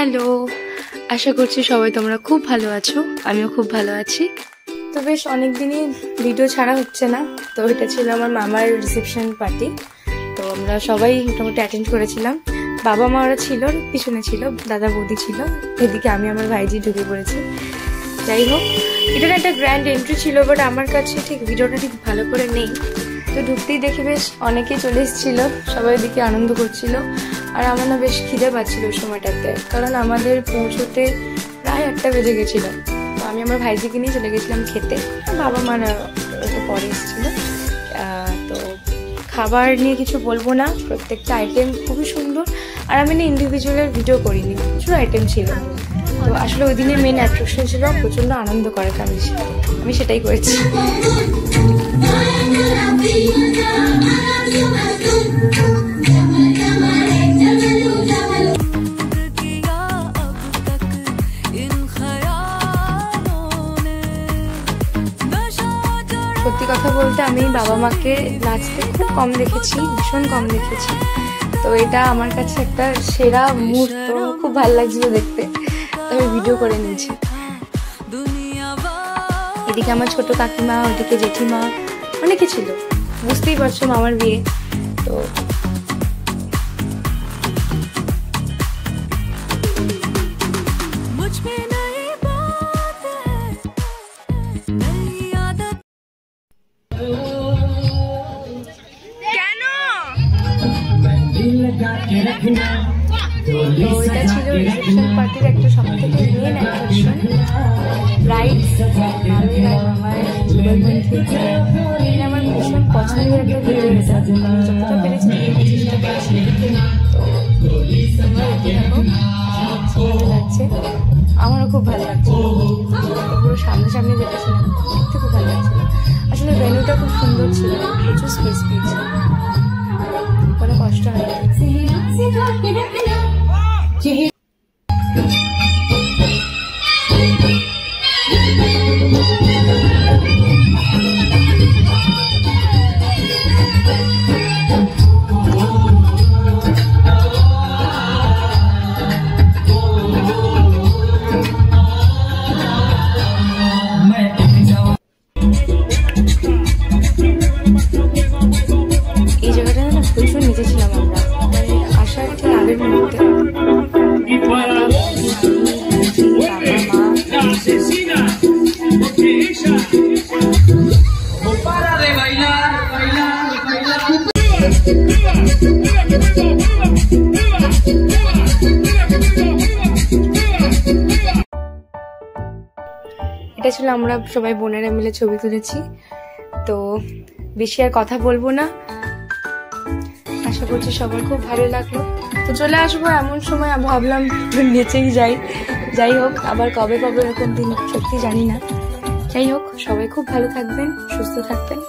Hello, আশা করছি সবাই তোমরা খুব ভালো আছো। আমিও খুব ভালো আছি। তো বেশ অনেকদিনই ভিডিও ছাড়া হচ্ছে না। তো এটা ছিল আমার মামার রিসেপশন পার্টি। তো আমরা সবাই মোটামুটি অ্যাটেন্ড করেছিলাম। বাবা মা ওরা ছিল, পিছনে ছিল দাদা বৌদি ছিল, এদিকে আমি আমার ভাইজি ঢুকে পড়েছি। যাই হোক, এটার একটা গ্র্যান্ড এন্ট্রি ছিল, বাট আমার কাছে ঠিক ভিডিওটা ঠিক ভালো করে নেই। তো ঢুকতেই দেখি বেশ অনেকেই চলে এসেছিল, সবাই এদিকে আনন্দ করছিল। আর আমার না বেশ খিদে পাচ্ছিল ওই সময়টাতে, কারণ আমাদের পৌঁছতে প্রায় 1টা বেজে গেছিলো। তো আমি আমার ভাইজিকে নিয়ে চলে গেছিলাম খেতে, বাবা মারা একটু পরে এসেছিলো। তো খাবার নিয়ে কিছু বলবো না, প্রত্যেকটা আইটেম খুবই সুন্দর। আর আমি না ইন্ডিভিজুয়াল ভিডিও করিনি, প্রচুর আইটেম ছিল। তো আসলে ওই দিনের মেন অ্যাট্রাকশন ছিল প্রচণ্ড আনন্দ করাটা, আমি সেটাই করেছি। সত্যি কথা বলতে আমি বাবা মাকে নাচতে খুব কম দেখেছি, ভীষণ কম দেখেছি। তো এটা আমার কাছে একটা সেরা মুহূর্ত, খুব ভালো লাগছিল দেখতে। তো আমি ভিডিও করে নিয়েছি। এদিকে আমার ছোট কাকিমা, ওদিকে জেঠিমা, অনেকে ছিল, বুঝতেই পারছো মামার বিয়ে। তো এটা ছিল রিসেপশন পার্টির একটা সবথেকে মেন অ্যাট্রাকশন, রাইড। আমার যুগলবন্ধী, এটা আমার ভীষণ পছন্দের একটা ভিডিও। যতটা পেরেছি চেষ্টা করেছি। ভালো লাগছে, আমারও খুব ভালো লাগছে। পুরো সামনাসামনি দেখেছিলাম, দেখতে খুব ভালো লাগছিল। আসলে ভেন্যুটা খুব সুন্দর ছিল, প্রচুর স্পেস পেয়েছিল, কোনো কষ্ট হয়নি। এই জায়গাটা না প্রচুর নিচে ছিলাম আমরা, আসার ঠিক আগের মুহূর্তে। এটা ছিল আমরা সবাই বোনেরা মিলে ছবি তুলেছি। তো বেশি আর কথা বলবো না, আশা করছি সবার খুব ভালো লাগলো। তো চলে আসবো এমন সময়, ভাবলাম নেচেই যাই হোক, আবার কবে এরকম দিন সত্যি জানি না। যাই হোক, সবাই খুব ভালো থাকবেন, সুস্থ থাকবেন।